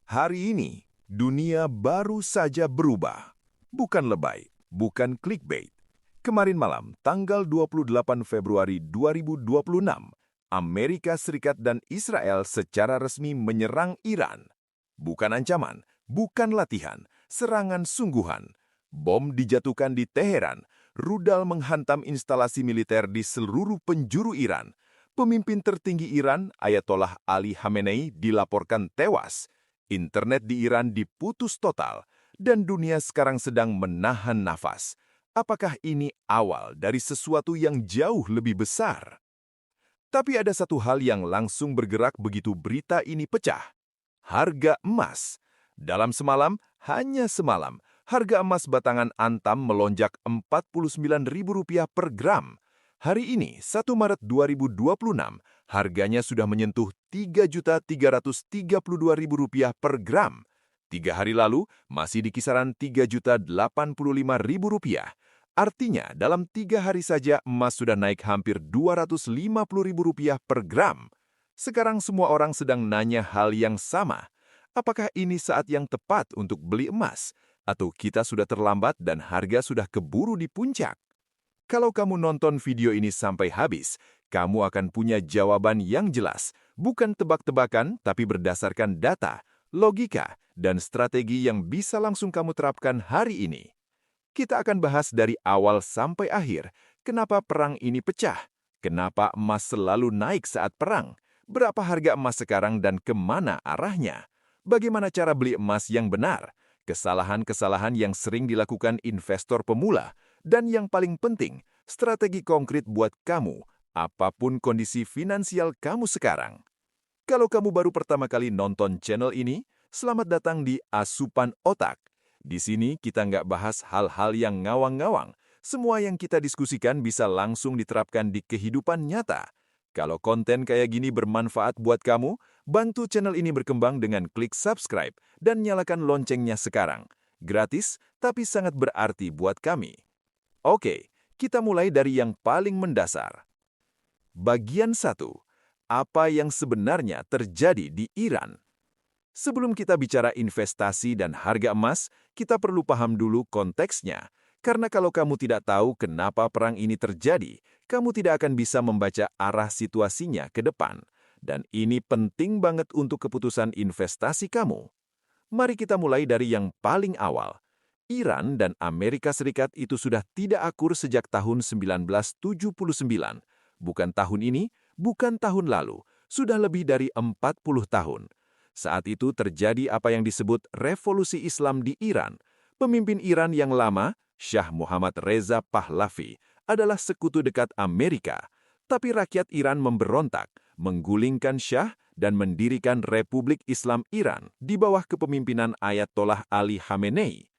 Hari ini, dunia baru saja berubah. Bukan lebay, bukan clickbait. Kemarin malam, tanggal 28 Februari 2026, Amerika Serikat dan Israel secara resmi menyerang Iran. Bukan ancaman, bukan latihan, serangan sungguhan. Bom dijatuhkan di Teheran, rudal menghantam instalasi militer di seluruh penjuru Iran. Pemimpin tertinggi Iran, Ayatollah Ali Khamenei, dilaporkan tewas. Internet di Iran diputus total, dan dunia sekarang sedang menahan nafas. Apakah ini awal dari sesuatu yang jauh lebih besar? Tapi ada satu hal yang langsung bergerak begitu berita ini pecah. Harga emas. Dalam semalam, hanya semalam, harga emas batangan Antam melonjak Rp49.000 per gram. Hari ini, 1 Maret 2026, harganya sudah menyentuh Rp3.332.000 per gram. 3 hari lalu, masih di kisaran Rp3.085.000. Artinya, dalam 3 hari saja emas sudah naik hampir Rp250.000 per gram. Sekarang semua orang sedang nanya hal yang sama. Apakah ini saat yang tepat untuk beli emas? Atau kita sudah terlambat dan harga sudah keburu di puncak? Kalau kamu nonton video ini sampai habis, kamu akan punya jawaban yang jelas, bukan tebak-tebakan tapi berdasarkan data, logika, dan strategi yang bisa langsung kamu terapkan hari ini. Kita akan bahas dari awal sampai akhir, kenapa perang ini pecah, kenapa emas selalu naik saat perang, berapa harga emas sekarang dan kemana arahnya, bagaimana cara beli emas yang benar, kesalahan-kesalahan yang sering dilakukan investor pemula, dan yang paling penting, strategi konkret buat kamu, apapun kondisi finansial kamu sekarang. Kalau kamu baru pertama kali nonton channel ini, selamat datang di Asupan Otak. Di sini kita nggak bahas hal-hal yang ngawang-ngawang. Semua yang kita diskusikan bisa langsung diterapkan di kehidupan nyata. Kalau konten kayak gini bermanfaat buat kamu, bantu channel ini berkembang dengan klik subscribe dan nyalakan loncengnya sekarang. Gratis, tapi sangat berarti buat kami. Oke, kita mulai dari yang paling mendasar. Bagian 1. Apa yang sebenarnya terjadi di Iran? Sebelum kita bicara investasi dan harga emas, kita perlu paham dulu konteksnya. Karena kalau kamu tidak tahu kenapa perang ini terjadi, kamu tidak akan bisa membaca arah situasinya ke depan. Dan ini penting banget untuk keputusan investasi kamu. Mari kita mulai dari yang paling awal. Iran dan Amerika Serikat itu sudah tidak akur sejak tahun 1979. Bukan tahun ini, bukan tahun lalu, sudah lebih dari 40 tahun. Saat itu terjadi apa yang disebut revolusi Islam di Iran. Pemimpin Iran yang lama, Shah Muhammad Reza Pahlavi, adalah sekutu dekat Amerika. Tapi rakyat Iran memberontak, menggulingkan Shah dan mendirikan Republik Islam Iran di bawah kepemimpinan Ayatollah Ali Khamenei.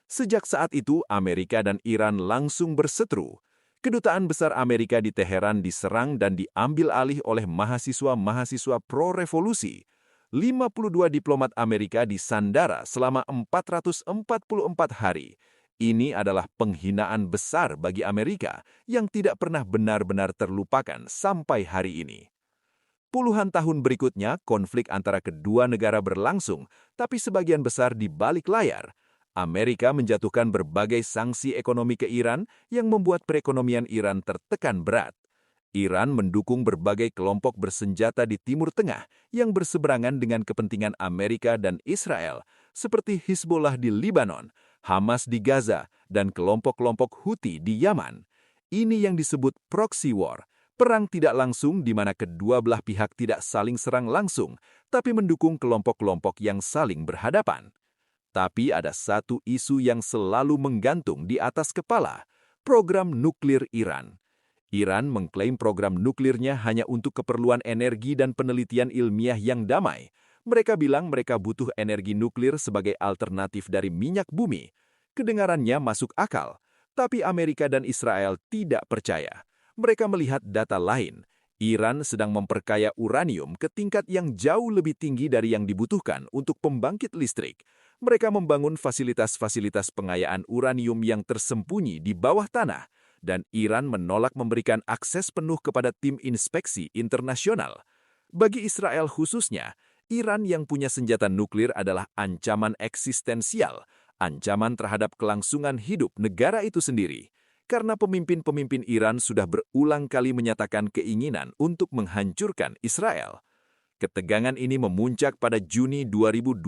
Sejak saat itu, Amerika dan Iran langsung berseteru. Kedutaan besar Amerika di Teheran diserang dan diambil alih oleh mahasiswa-mahasiswa pro-revolusi. 52 diplomat Amerika disandara selama 444 hari. Ini adalah penghinaan besar bagi Amerika yang tidak pernah benar-benar terlupakan sampai hari ini. Puluhan tahun berikutnya, konflik antara kedua negara berlangsung, tapi sebagian besar di balik layar. Amerika menjatuhkan berbagai sanksi ekonomi ke Iran yang membuat perekonomian Iran tertekan berat. Iran mendukung berbagai kelompok bersenjata di Timur Tengah yang berseberangan dengan kepentingan Amerika dan Israel, seperti Hizbollah di Lebanon, Hamas di Gaza, dan kelompok-kelompok Houthi di Yaman. Ini yang disebut proxy war, perang tidak langsung di mana kedua belah pihak tidak saling serang langsung, tapi mendukung kelompok-kelompok yang saling berhadapan. Tapi ada satu isu yang selalu menggantung di atas kepala, program nuklir Iran. Iran mengklaim program nuklirnya hanya untuk keperluan energi dan penelitian ilmiah yang damai. Mereka bilang mereka butuh energi nuklir sebagai alternatif dari minyak bumi. Kedengarannya masuk akal, tapi Amerika dan Israel tidak percaya. Mereka melihat data lain. Iran sedang memperkaya uranium ke tingkat yang jauh lebih tinggi dari yang dibutuhkan untuk pembangkit listrik. Mereka membangun fasilitas-fasilitas pengayaan uranium yang tersembunyi di bawah tanah, dan Iran menolak memberikan akses penuh kepada tim inspeksi internasional. Bagi Israel khususnya, Iran yang punya senjata nuklir adalah ancaman eksistensial, ancaman terhadap kelangsungan hidup negara itu sendiri. Karena pemimpin-pemimpin Iran sudah berulang kali menyatakan keinginan untuk menghancurkan Israel. Ketegangan ini memuncak pada Juni 2025.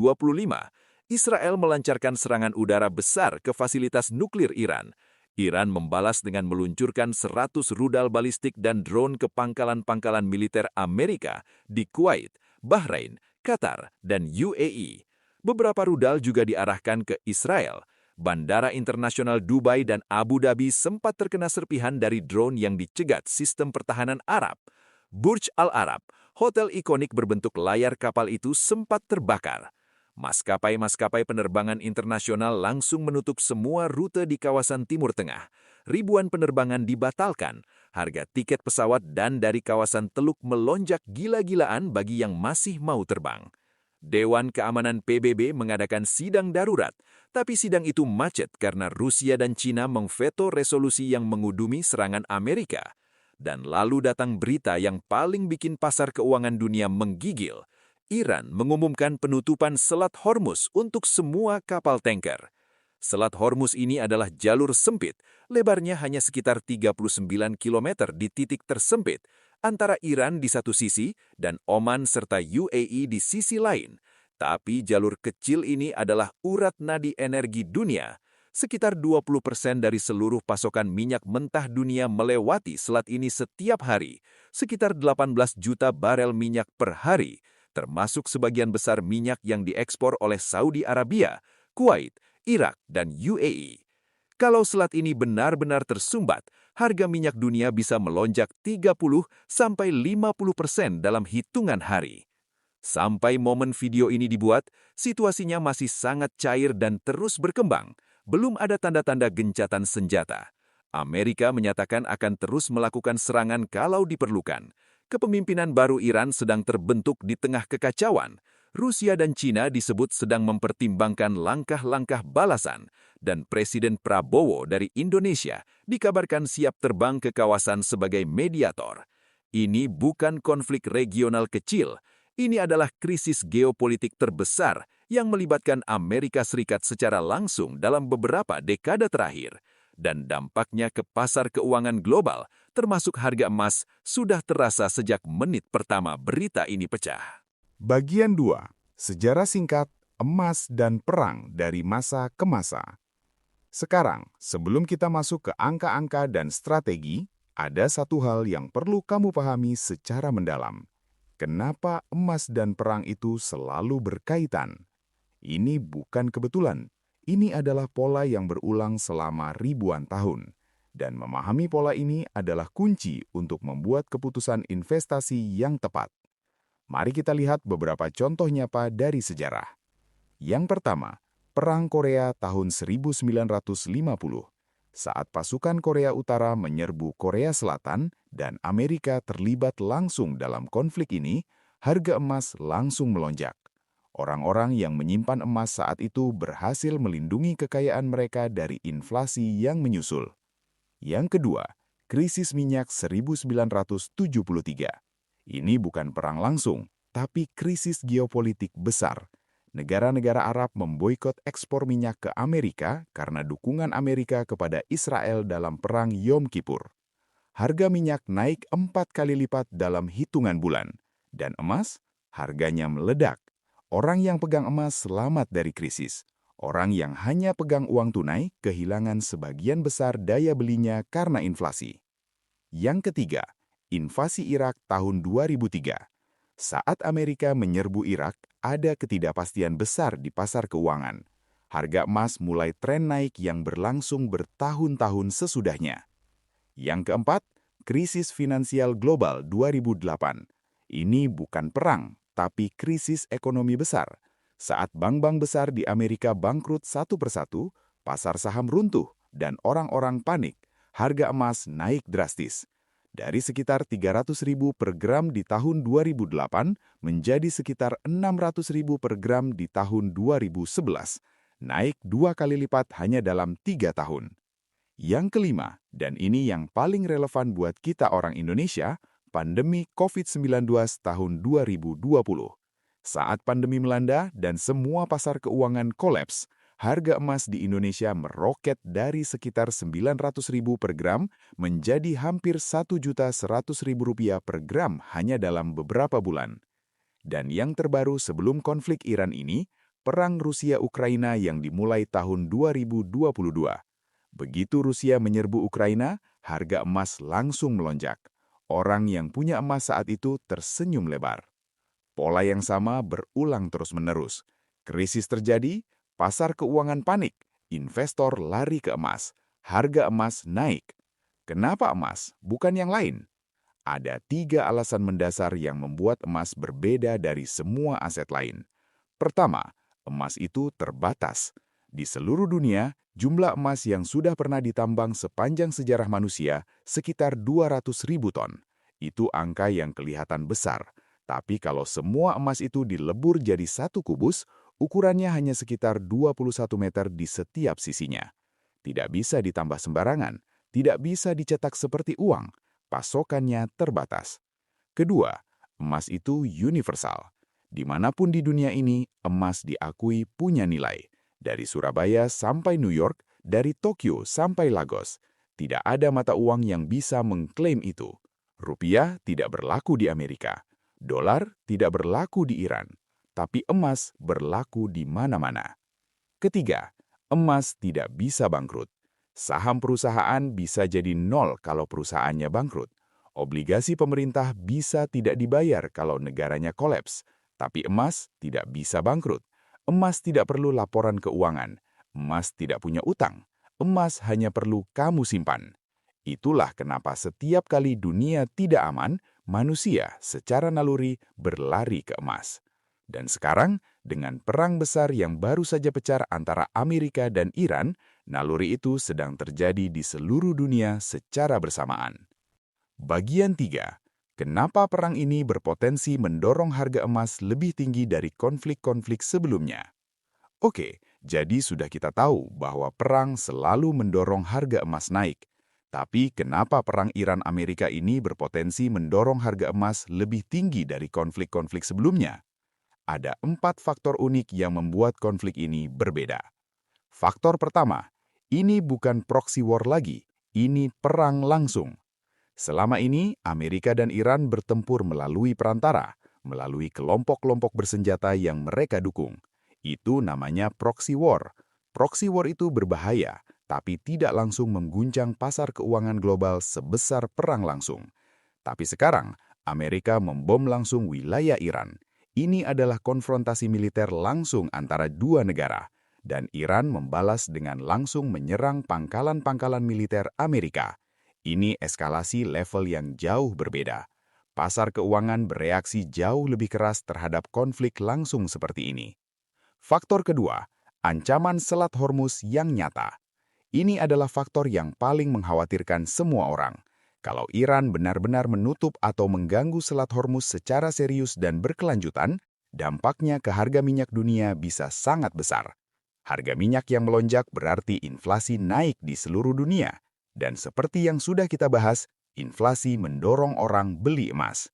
Israel melancarkan serangan udara besar ke fasilitas nuklir Iran. Iran membalas dengan meluncurkan 100 rudal balistik dan drone ke pangkalan-pangkalan militer Amerika di Kuwait, Bahrain, Qatar, dan UAE. Beberapa rudal juga diarahkan ke Israel. Bandara internasional Dubai dan Abu Dhabi sempat terkena serpihan dari drone yang dicegat sistem pertahanan Arab. Burj Al Arab, hotel ikonik berbentuk layar kapal itu sempat terbakar. Maskapai-maskapai penerbangan internasional langsung menutup semua rute di kawasan Timur Tengah. Ribuan penerbangan dibatalkan, harga tiket pesawat dan dari kawasan Teluk melonjak gila-gilaan bagi yang masih mau terbang. Dewan Keamanan PBB mengadakan sidang darurat, tapi sidang itu macet karena Rusia dan Cina mengveto resolusi yang mengudumi serangan Amerika. Dan lalu datang berita yang paling bikin pasar keuangan dunia menggigil. Iran mengumumkan penutupan Selat Hormuz untuk semua kapal tanker. Selat Hormuz ini adalah jalur sempit, lebarnya hanya sekitar 39 km di titik tersempit, antara Iran di satu sisi dan Oman serta UAE di sisi lain. Tapi jalur kecil ini adalah urat nadi energi dunia. Sekitar 20% dari seluruh pasokan minyak mentah dunia melewati selat ini setiap hari, sekitar 18 juta barel minyak per hari, termasuk sebagian besar minyak yang diekspor oleh Saudi Arabia, Kuwait, Irak, dan UAE. Kalau selat ini benar-benar tersumbat, harga minyak dunia bisa melonjak 30–50% dalam hitungan hari. Sampai momen video ini dibuat, situasinya masih sangat cair dan terus berkembang. Belum ada tanda-tanda gencatan senjata. Amerika menyatakan akan terus melakukan serangan kalau diperlukan. Kepemimpinan baru Iran sedang terbentuk di tengah kekacauan. Rusia dan Cina disebut sedang mempertimbangkan langkah-langkah balasan, dan Presiden Prabowo dari Indonesia dikabarkan siap terbang ke kawasan sebagai mediator. Ini bukan konflik regional kecil, ini adalah krisis geopolitik terbesar yang melibatkan Amerika Serikat secara langsung dalam beberapa dekade terakhir. Dan dampaknya ke pasar keuangan global, termasuk harga emas, sudah terasa sejak menit pertama berita ini pecah. Bagian 2. Sejarah singkat, emas dan perang dari masa ke masa. Sekarang, sebelum kita masuk ke angka-angka dan strategi, ada satu hal yang perlu kamu pahami secara mendalam. Kenapa emas dan perang itu selalu berkaitan? Ini bukan kebetulan. Ini adalah pola yang berulang selama ribuan tahun. Dan memahami pola ini adalah kunci untuk membuat keputusan investasi yang tepat. Mari kita lihat beberapa contoh nyata dari sejarah. Yang pertama, Perang Korea tahun 1950. Saat pasukan Korea Utara menyerbu Korea Selatan dan Amerika terlibat langsung dalam konflik ini, harga emas langsung melonjak. Orang-orang yang menyimpan emas saat itu berhasil melindungi kekayaan mereka dari inflasi yang menyusul. Yang kedua, krisis minyak 1973. Ini bukan perang langsung, tapi krisis geopolitik besar. Negara-negara Arab memboikot ekspor minyak ke Amerika karena dukungan Amerika kepada Israel dalam Perang Yom Kippur. Harga minyak naik 4 kali lipat dalam hitungan bulan, dan emas harganya meledak. Orang yang pegang emas selamat dari krisis. Orang yang hanya pegang uang tunai kehilangan sebagian besar daya belinya karena inflasi. Yang ketiga, invasi Irak tahun 2003. Saat Amerika menyerbu Irak, ada ketidakpastian besar di pasar keuangan. Harga emas mulai tren naik yang berlangsung bertahun-tahun sesudahnya. Yang keempat, krisis finansial global 2008. Ini bukan perang, tapi krisis ekonomi besar. Saat bank-bank besar di Amerika bangkrut satu persatu, pasar saham runtuh, dan orang-orang panik, harga emas naik drastis. Dari sekitar 300.000 per gram di tahun 2008 menjadi sekitar 600.000 per gram di tahun 2011, naik 2 kali lipat hanya dalam 3 tahun. Yang kelima, dan ini yang paling relevan buat kita orang Indonesia, pandemi COVID-19 tahun 2020. Saat pandemi melanda dan semua pasar keuangan kolaps, harga emas di Indonesia meroket dari sekitar Rp900.000 per gram menjadi hampir Rp1.100.000 per gram hanya dalam beberapa bulan. Dan yang terbaru sebelum konflik Iran ini, perang Rusia-Ukraina yang dimulai tahun 2022. Begitu Rusia menyerbu Ukraina, harga emas langsung melonjak. Orang yang punya emas saat itu tersenyum lebar. Pola yang sama berulang terus-menerus. Krisis terjadi, pasar keuangan panik, investor lari ke emas, harga emas naik. Kenapa emas, bukan yang lain? Ada 3 alasan mendasar yang membuat emas berbeda dari semua aset lain. Pertama, emas itu terbatas. Di seluruh dunia, jumlah emas yang sudah pernah ditambang sepanjang sejarah manusia sekitar 200.000 ton. Itu angka yang kelihatan besar. Tapi kalau semua emas itu dilebur jadi satu kubus, ukurannya hanya sekitar 21 meter di setiap sisinya. Tidak bisa ditambah sembarangan, tidak bisa dicetak seperti uang, pasokannya terbatas. Kedua, emas itu universal. Dimanapun di dunia ini, emas diakui punya nilai. Dari Surabaya sampai New York, dari Tokyo sampai Lagos. Tidak ada mata uang yang bisa mengklaim itu. Rupiah tidak berlaku di Amerika. Dolar tidak berlaku di Iran. Tapi emas berlaku di mana-mana. Ketiga, emas tidak bisa bangkrut. Saham perusahaan bisa jadi nol kalau perusahaannya bangkrut. Obligasi pemerintah bisa tidak dibayar kalau negaranya kolaps. Tapi emas tidak bisa bangkrut. Emas tidak perlu laporan keuangan. Emas tidak punya utang. Emas hanya perlu kamu simpan. Itulah kenapa setiap kali dunia tidak aman, manusia secara naluri berlari ke emas. Dan sekarang, dengan perang besar yang baru saja pecah antara Amerika dan Iran, naluri itu sedang terjadi di seluruh dunia secara bersamaan. Bagian 3. Kenapa perang ini berpotensi mendorong harga emas lebih tinggi dari konflik-konflik sebelumnya? Oke, jadi sudah kita tahu bahwa perang selalu mendorong harga emas naik. Tapi kenapa perang Iran-Amerika ini berpotensi mendorong harga emas lebih tinggi dari konflik-konflik sebelumnya? Ada 4 faktor unik yang membuat konflik ini berbeda. Faktor pertama, ini bukan proxy war lagi, ini perang langsung. Selama ini, Amerika dan Iran bertempur melalui perantara, melalui kelompok-kelompok bersenjata yang mereka dukung. Itu namanya proxy war. Proxy war itu berbahaya, tapi tidak langsung mengguncang pasar keuangan global sebesar perang langsung. Tapi sekarang, Amerika membom langsung wilayah Iran. Ini adalah konfrontasi militer langsung antara dua negara, dan Iran membalas dengan langsung menyerang pangkalan-pangkalan militer Amerika. Ini eskalasi level yang jauh berbeda. Pasar keuangan bereaksi jauh lebih keras terhadap konflik langsung seperti ini. Faktor kedua, ancaman Selat Hormuz yang nyata. Ini adalah faktor yang paling mengkhawatirkan semua orang. Kalau Iran benar-benar menutup atau mengganggu Selat Hormuz secara serius dan berkelanjutan, dampaknya ke harga minyak dunia bisa sangat besar. Harga minyak yang melonjak berarti inflasi naik di seluruh dunia. Dan seperti yang sudah kita bahas, inflasi mendorong orang beli emas.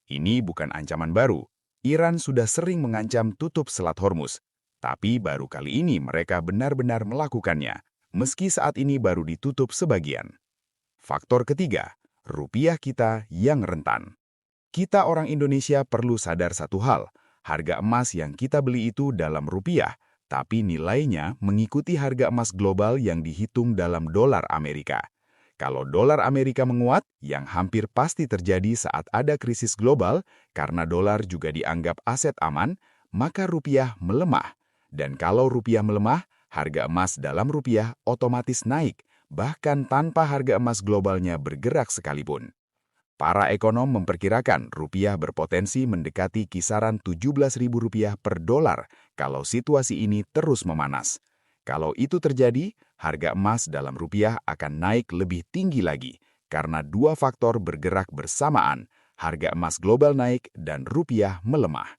Ini bukan ancaman baru. Iran sudah sering mengancam tutup Selat Hormuz. Tapi baru kali ini mereka benar-benar melakukannya, meski saat ini baru ditutup sebagian. Faktor ketiga, rupiah kita yang rentan. Kita orang Indonesia perlu sadar satu hal, harga emas yang kita beli itu dalam rupiah, tapi nilainya mengikuti harga emas global yang dihitung dalam dolar Amerika. Kalau dolar Amerika menguat, yang hampir pasti terjadi saat ada krisis global, karena dolar juga dianggap aset aman, maka rupiah melemah. Dan kalau rupiah melemah, harga emas dalam rupiah otomatis naik, bahkan tanpa harga emas globalnya bergerak sekalipun. Para ekonom memperkirakan rupiah berpotensi mendekati kisaran Rp17.000 per dolar kalau situasi ini terus memanas. Kalau itu terjadi, harga emas dalam rupiah akan naik lebih tinggi lagi karena dua faktor bergerak bersamaan, harga emas global naik dan rupiah melemah.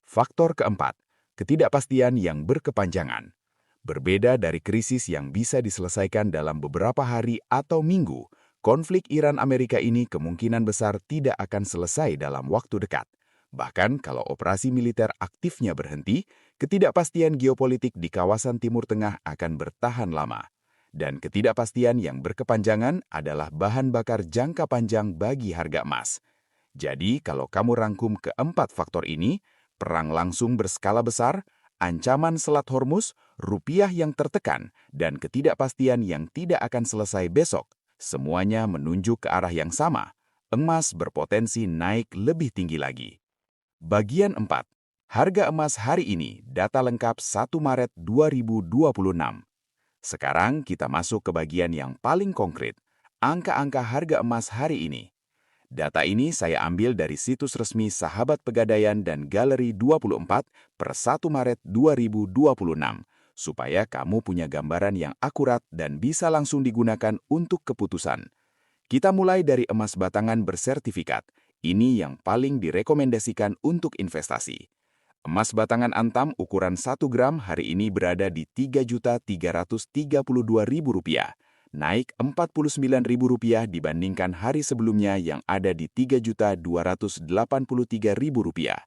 Faktor keempat, ketidakpastian yang berkepanjangan. Berbeda dari krisis yang bisa diselesaikan dalam beberapa hari atau minggu, konflik Iran-Amerika ini kemungkinan besar tidak akan selesai dalam waktu dekat. Bahkan kalau operasi militer aktifnya berhenti, ketidakpastian geopolitik di kawasan Timur Tengah akan bertahan lama. Dan ketidakpastian yang berkepanjangan adalah bahan bakar jangka panjang bagi harga emas. Jadi, kalau kamu rangkum keempat faktor ini, perang langsung berskala besar, ancaman Selat Hormuz, rupiah yang tertekan, dan ketidakpastian yang tidak akan selesai besok, semuanya menunjuk ke arah yang sama. Emas berpotensi naik lebih tinggi lagi. Bagian 4. Harga emas hari ini, data lengkap 1 Maret 2026. Sekarang kita masuk ke bagian yang paling konkret, angka-angka harga emas hari ini. Data ini saya ambil dari situs resmi Sahabat Pegadaian dan Galeri 24 per 1 Maret 2026, supaya kamu punya gambaran yang akurat dan bisa langsung digunakan untuk keputusan. Kita mulai dari emas batangan bersertifikat. Ini yang paling direkomendasikan untuk investasi. Emas batangan antam ukuran 1 gram hari ini berada di Rp3.332.000, naik Rp49.000 dibandingkan hari sebelumnya yang ada di Rp3.283.000.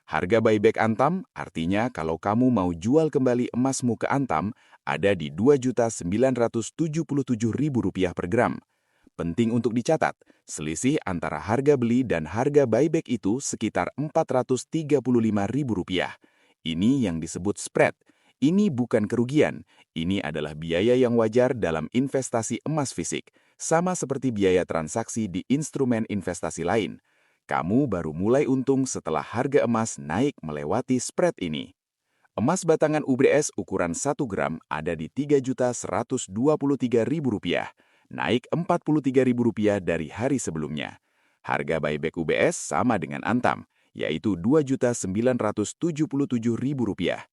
Harga buyback antam artinya kalau kamu mau jual kembali emasmu ke antam ada di Rp2.977.000 per gram. Penting untuk dicatat, selisih antara harga beli dan harga buyback itu sekitar Rp435.000. Ini yang disebut spread. Ini bukan kerugian. Ini adalah biaya yang wajar dalam investasi emas fisik, sama seperti biaya transaksi di instrumen investasi lain. Kamu baru mulai untung setelah harga emas naik melewati spread ini. Emas batangan UBS ukuran 1 gram ada di Rp3.123.000, naik Rp43.000 dari hari sebelumnya. Harga buyback UBS sama dengan antam, yaitu Rp2.977.000.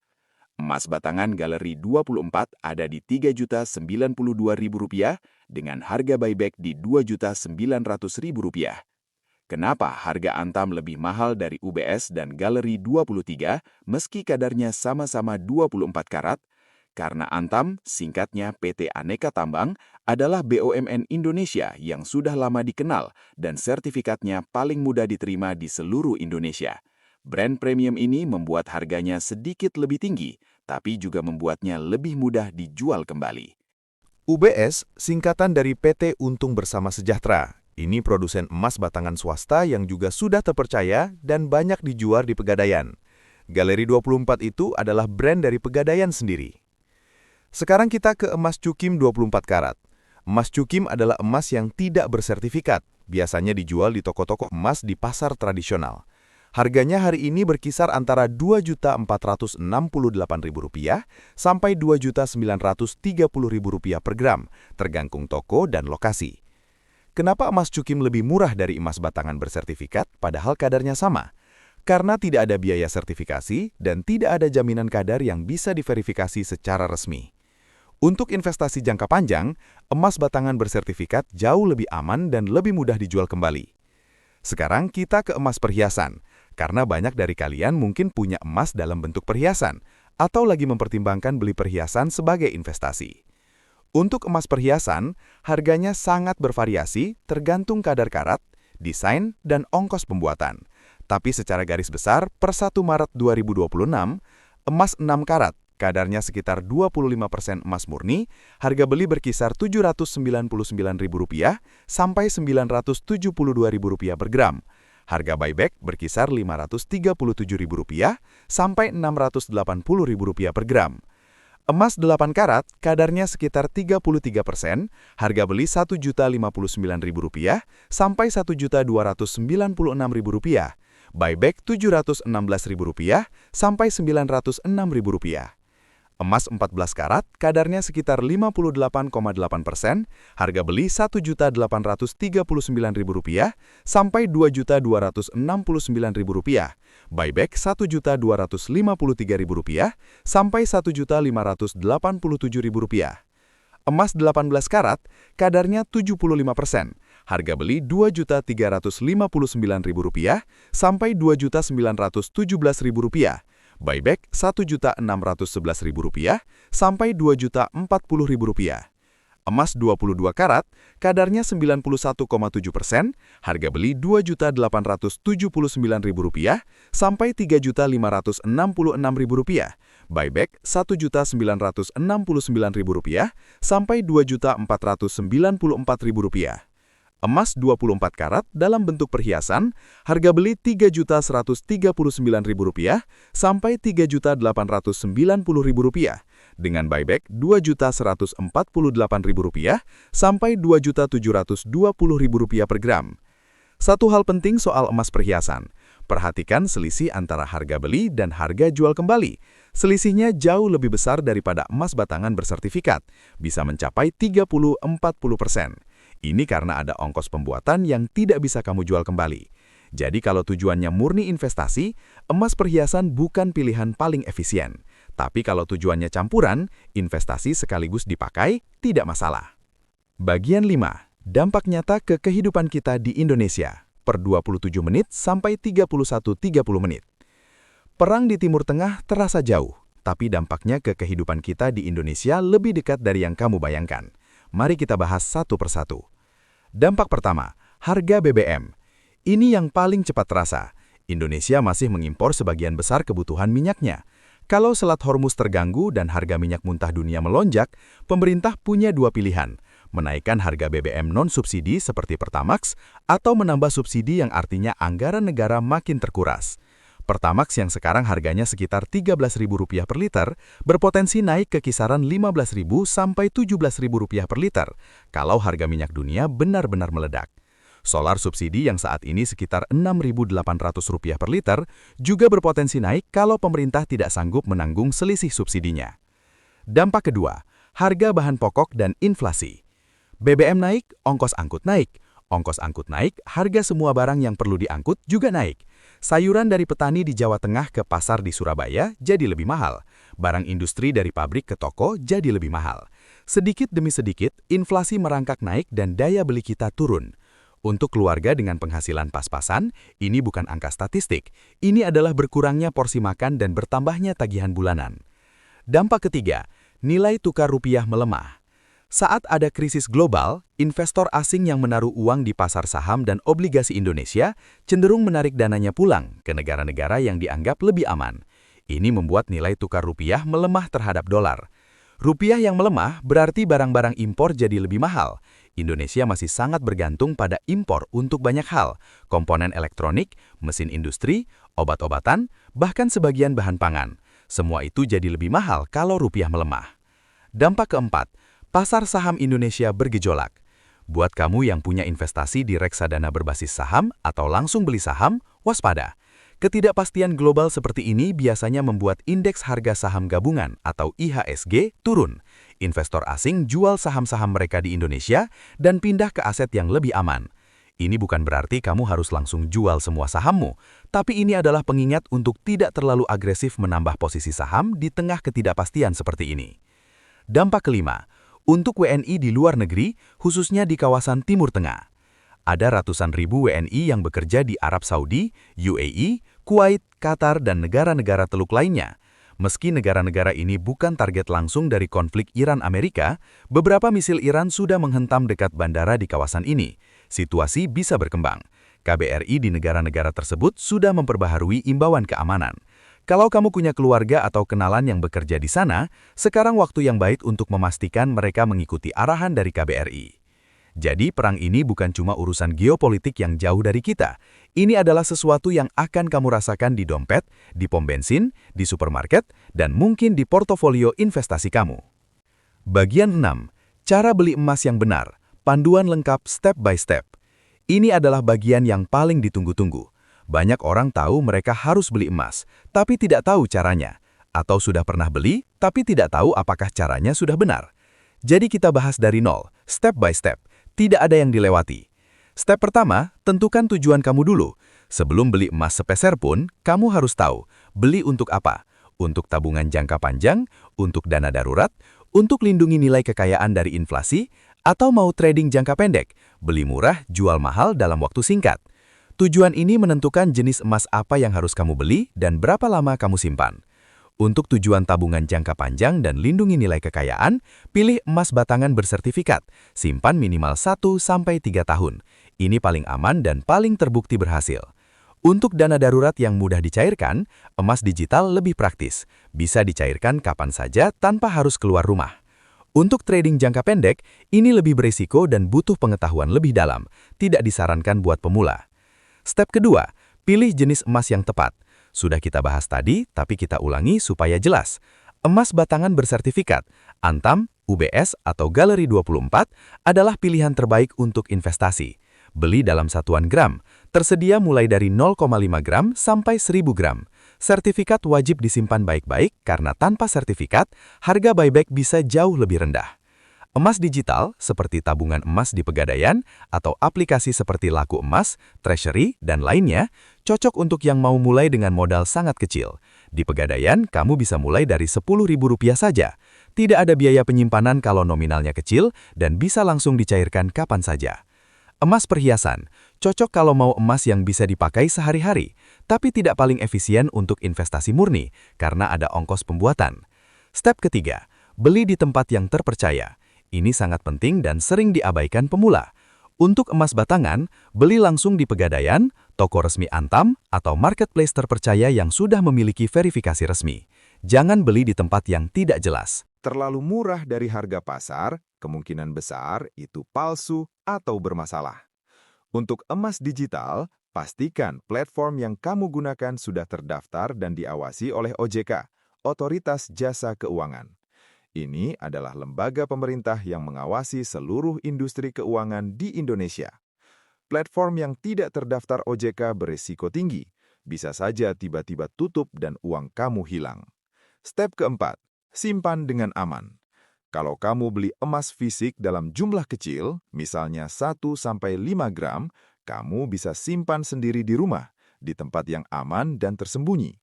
Emas batangan Galeri 24 ada di Rp3.092.000 dengan harga buyback di Rp2.900.000. Kenapa harga antam lebih mahal dari UBS dan Galeri 23 meski kadarnya sama-sama 24 karat? Karena antam, singkatnya PT Aneka Tambang, adalah BUMN Indonesia yang sudah lama dikenal dan sertifikatnya paling mudah diterima di seluruh Indonesia. Brand premium ini membuat harganya sedikit lebih tinggi, tapi juga membuatnya lebih mudah dijual kembali. UBS, singkatan dari PT Untung Bersama Sejahtera. Ini produsen emas batangan swasta yang juga sudah terpercaya dan banyak dijual di Pegadaian. Galeri 24 itu adalah brand dari Pegadaian sendiri. Sekarang kita ke emas cukim 24 karat. Emas cukim adalah emas yang tidak bersertifikat, biasanya dijual di toko-toko emas di pasar tradisional. Harganya hari ini berkisar antara Rp2.468.000 sampai Rp2.930.000 per gram, tergantung toko dan lokasi. Kenapa emas cukim lebih murah dari emas batangan bersertifikat, padahal kadarnya sama? Karena tidak ada biaya sertifikasi dan tidak ada jaminan kadar yang bisa diverifikasi secara resmi. Untuk investasi jangka panjang, emas batangan bersertifikat jauh lebih aman dan lebih mudah dijual kembali. Sekarang kita ke emas perhiasan, karena banyak dari kalian mungkin punya emas dalam bentuk perhiasan, atau lagi mempertimbangkan beli perhiasan sebagai investasi. Untuk emas perhiasan, harganya sangat bervariasi tergantung kadar karat, desain, dan ongkos pembuatan. Tapi secara garis besar, per 1 Maret 2026, emas 6 karat, kadarnya sekitar 25% emas murni, harga beli berkisar Rp799.000 sampai Rp972.000 per gram. Harga buyback berkisar Rp537.000 sampai Rp680.000 per gram. Emas 8 karat, kadarnya sekitar 33%, harga beli Rp1.059.000 sampai Rp1.296.000. Buyback Rp716.000 sampai Rp906.000. Emas 14 karat, kadarnya sekitar 58,8%, harga beli Rp1.839.000 sampai Rp2.269.000. Buyback Rp1.253.000 sampai Rp1.587.000. Emas 18 karat, kadarnya 75%, harga beli Rp2.359.000 sampai Rp2.917.000. Buyback Rp1.611.000 sampai Rp2.040.000. Emas 22 karat, kadarnya 91,7%, harga beli Rp2.879.000 sampai Rp3.566.000, buyback Rp1.969.000 sampai Rp2.494.000. Emas 24 karat dalam bentuk perhiasan, harga beli Rp3.139.000 sampai Rp3.890.000, dengan buyback Rp2.148.000 sampai Rp2.720.000 per gram. Satu hal penting soal emas perhiasan, perhatikan selisih antara harga beli dan harga jual kembali. Selisihnya jauh lebih besar daripada emas batangan bersertifikat, bisa mencapai 30–40%. Ini karena ada ongkos pembuatan yang tidak bisa kamu jual kembali. Jadi kalau tujuannya murni investasi, emas perhiasan bukan pilihan paling efisien. Tapi kalau tujuannya campuran, investasi sekaligus dipakai, tidak masalah. Bagian 5. Dampak nyata ke kehidupan kita di Indonesia, per 27 menit sampai 31-30 menit. Perang di Timur Tengah terasa jauh, tapi dampaknya ke kehidupan kita di Indonesia lebih dekat dari yang kamu bayangkan. Mari kita bahas satu persatu. Dampak pertama, harga BBM. Ini yang paling cepat terasa. Indonesia masih mengimpor sebagian besar kebutuhan minyaknya. Kalau Selat Hormuz terganggu dan harga minyak muntah dunia melonjak, pemerintah punya dua pilihan, menaikkan harga BBM non-subsidi seperti Pertamax, atau menambah subsidi yang artinya anggaran negara makin terkuras. Pertamax yang sekarang harganya sekitar Rp13.000 per liter, berpotensi naik ke kisaran Rp15.000 sampai Rp17.000 per liter, kalau harga minyak dunia benar-benar meledak. Solar subsidi yang saat ini sekitar Rp6.800 per liter, juga berpotensi naik kalau pemerintah tidak sanggup menanggung selisih subsidinya. Dampak kedua, harga bahan pokok dan inflasi. BBM naik, ongkos angkut naik. Ongkos angkut naik, harga semua barang yang perlu diangkut juga naik. Sayuran dari petani di Jawa Tengah ke pasar di Surabaya jadi lebih mahal. Barang industri dari pabrik ke toko jadi lebih mahal. Sedikit demi sedikit, inflasi merangkak naik dan daya beli kita turun. Untuk keluarga dengan penghasilan pas-pasan, ini bukan angka statistik. Ini adalah berkurangnya porsi makan dan bertambahnya tagihan bulanan. Dampak ketiga, nilai tukar rupiah melemah. Saat ada krisis global, investor asing yang menaruh uang di pasar saham dan obligasi Indonesia cenderung menarik dananya pulang ke negara-negara yang dianggap lebih aman. Ini membuat nilai tukar rupiah melemah terhadap dolar. Rupiah yang melemah berarti barang-barang impor jadi lebih mahal. Indonesia masih sangat bergantung pada impor untuk banyak hal, komponen elektronik, mesin industri, obat-obatan, bahkan sebagian bahan pangan. Semua itu jadi lebih mahal kalau rupiah melemah. Dampak keempat, pasar saham Indonesia bergejolak. Buat kamu yang punya investasi di reksadana berbasis saham atau langsung beli saham, waspada. Ketidakpastian global seperti ini biasanya membuat indeks harga saham gabungan atau IHSG turun. Investor asing jual saham-saham mereka di Indonesia dan pindah ke aset yang lebih aman. Ini bukan berarti kamu harus langsung jual semua sahammu, tapi ini adalah pengingat untuk tidak terlalu agresif menambah posisi saham di tengah ketidakpastian seperti ini. Dampak kelima, untuk WNI di luar negeri, khususnya di kawasan Timur Tengah. Ada ratusan ribu WNI yang bekerja di Arab Saudi, UAE, Kuwait, Qatar, dan negara-negara Teluk lainnya. Meski negara-negara ini bukan target langsung dari konflik Iran-Amerika, beberapa misil Iran sudah menghentam dekat bandara di kawasan ini. Situasi bisa berkembang. KBRI di negara-negara tersebut sudah memperbaharui imbauan keamanan. Kalau kamu punya keluarga atau kenalan yang bekerja di sana, sekarang waktu yang baik untuk memastikan mereka mengikuti arahan dari KBRI. Jadi perang ini bukan cuma urusan geopolitik yang jauh dari kita. Ini adalah sesuatu yang akan kamu rasakan di dompet, di pom bensin, di supermarket, dan mungkin di portofolio investasi kamu. Bagian 6. Cara beli emas yang benar. Panduan lengkap step by step. Ini adalah bagian yang paling ditunggu-tunggu. Banyak orang tahu mereka harus beli emas, tapi tidak tahu caranya. Atau sudah pernah beli, tapi tidak tahu apakah caranya sudah benar. Jadi kita bahas dari nol, step by step. Tidak ada yang dilewati. Step pertama, tentukan tujuan kamu dulu. Sebelum beli emas sepeser pun, kamu harus tahu, beli untuk apa? Untuk tabungan jangka panjang, untuk dana darurat, untuk lindungi nilai kekayaan dari inflasi, atau mau trading jangka pendek, beli murah, jual mahal dalam waktu singkat. Tujuan ini menentukan jenis emas apa yang harus kamu beli dan berapa lama kamu simpan. Untuk tujuan tabungan jangka panjang dan lindungi nilai kekayaan, pilih emas batangan bersertifikat, simpan minimal 1-3 tahun. Ini paling aman dan paling terbukti berhasil. Untuk dana darurat yang mudah dicairkan, emas digital lebih praktis. Bisa dicairkan kapan saja tanpa harus keluar rumah. Untuk trading jangka pendek, ini lebih berisiko dan butuh pengetahuan lebih dalam. Tidak disarankan buat pemula. Step kedua, pilih jenis emas yang tepat. Sudah kita bahas tadi, tapi kita ulangi supaya jelas. Emas batangan bersertifikat, Antam, UBS, atau Galeri 24 adalah pilihan terbaik untuk investasi. Beli dalam satuan gram, tersedia mulai dari 0,5 gram sampai 1000 gram. Sertifikat wajib disimpan baik-baik karena tanpa sertifikat, harga buyback bisa jauh lebih rendah. Emas digital seperti tabungan emas di Pegadaian atau aplikasi seperti Laku Emas, Treasury, dan lainnya cocok untuk yang mau mulai dengan modal sangat kecil. Di Pegadaian, kamu bisa mulai dari Rp10.000 saja. Tidak ada biaya penyimpanan kalau nominalnya kecil dan bisa langsung dicairkan kapan saja. Emas perhiasan, cocok kalau mau emas yang bisa dipakai sehari-hari, tapi tidak paling efisien untuk investasi murni karena ada ongkos pembuatan. Step ketiga, beli di tempat yang terpercaya. Ini sangat penting dan sering diabaikan pemula. Untuk emas batangan, beli langsung di Pegadaian, toko resmi Antam, atau marketplace terpercaya yang sudah memiliki verifikasi resmi. Jangan beli di tempat yang tidak jelas. Terlalu murah dari harga pasar, kemungkinan besar itu palsu atau bermasalah. Untuk emas digital, pastikan platform yang kamu gunakan sudah terdaftar dan diawasi oleh OJK, Otoritas Jasa Keuangan. Ini adalah lembaga pemerintah yang mengawasi seluruh industri keuangan di Indonesia. Platform yang tidak terdaftar OJK berisiko tinggi, bisa saja tiba-tiba tutup dan uang kamu hilang. Step keempat, simpan dengan aman. Kalau kamu beli emas fisik dalam jumlah kecil, misalnya 1-5 gram, kamu bisa simpan sendiri di rumah, di tempat yang aman dan tersembunyi.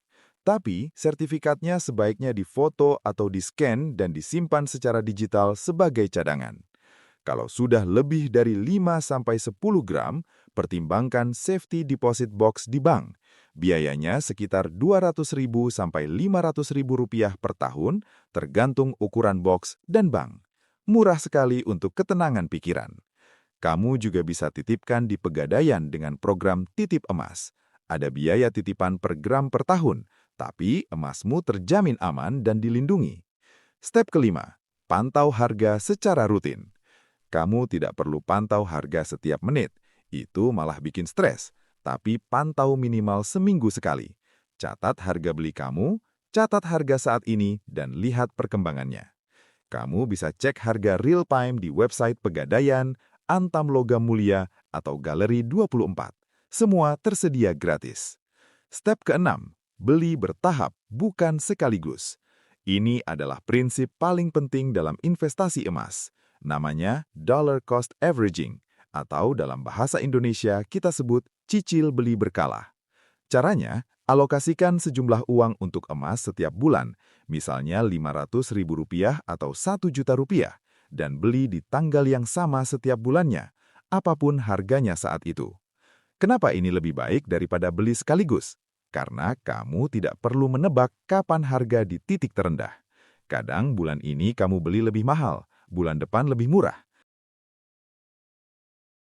Tapi, sertifikatnya sebaiknya difoto atau di-scan dan disimpan secara digital sebagai cadangan. Kalau sudah lebih dari 5-10 gram, pertimbangkan safety deposit box di bank. Biayanya sekitar Rp200.000 sampai Rp500.000 per tahun, tergantung ukuran box dan bank. Murah sekali untuk ketenangan pikiran. Kamu juga bisa titipkan di Pegadaian dengan program titip emas. Ada biaya titipan per gram per tahun, tapi emasmu terjamin aman dan dilindungi. Step kelima, pantau harga secara rutin. Kamu tidak perlu pantau harga setiap menit, itu malah bikin stres. Tapi pantau minimal seminggu sekali. Catat harga beli kamu, catat harga saat ini, dan lihat perkembangannya. Kamu bisa cek harga real-time di website Pegadaian, Antam Logam Mulia, atau Galeri 24. Semua tersedia gratis. Step keenam, beli bertahap, bukan sekaligus. Ini adalah prinsip paling penting dalam investasi emas. Namanya dollar cost averaging, atau dalam bahasa Indonesia kita sebut cicil beli berkala. Caranya, alokasikan sejumlah uang untuk emas setiap bulan, misalnya Rp500.000 atau Rp1.000.000, dan beli di tanggal yang sama setiap bulannya, apapun harganya saat itu. Kenapa ini lebih baik daripada beli sekaligus? Karena kamu tidak perlu menebak kapan harga di titik terendah. Kadang bulan ini kamu beli lebih mahal, bulan depan lebih murah.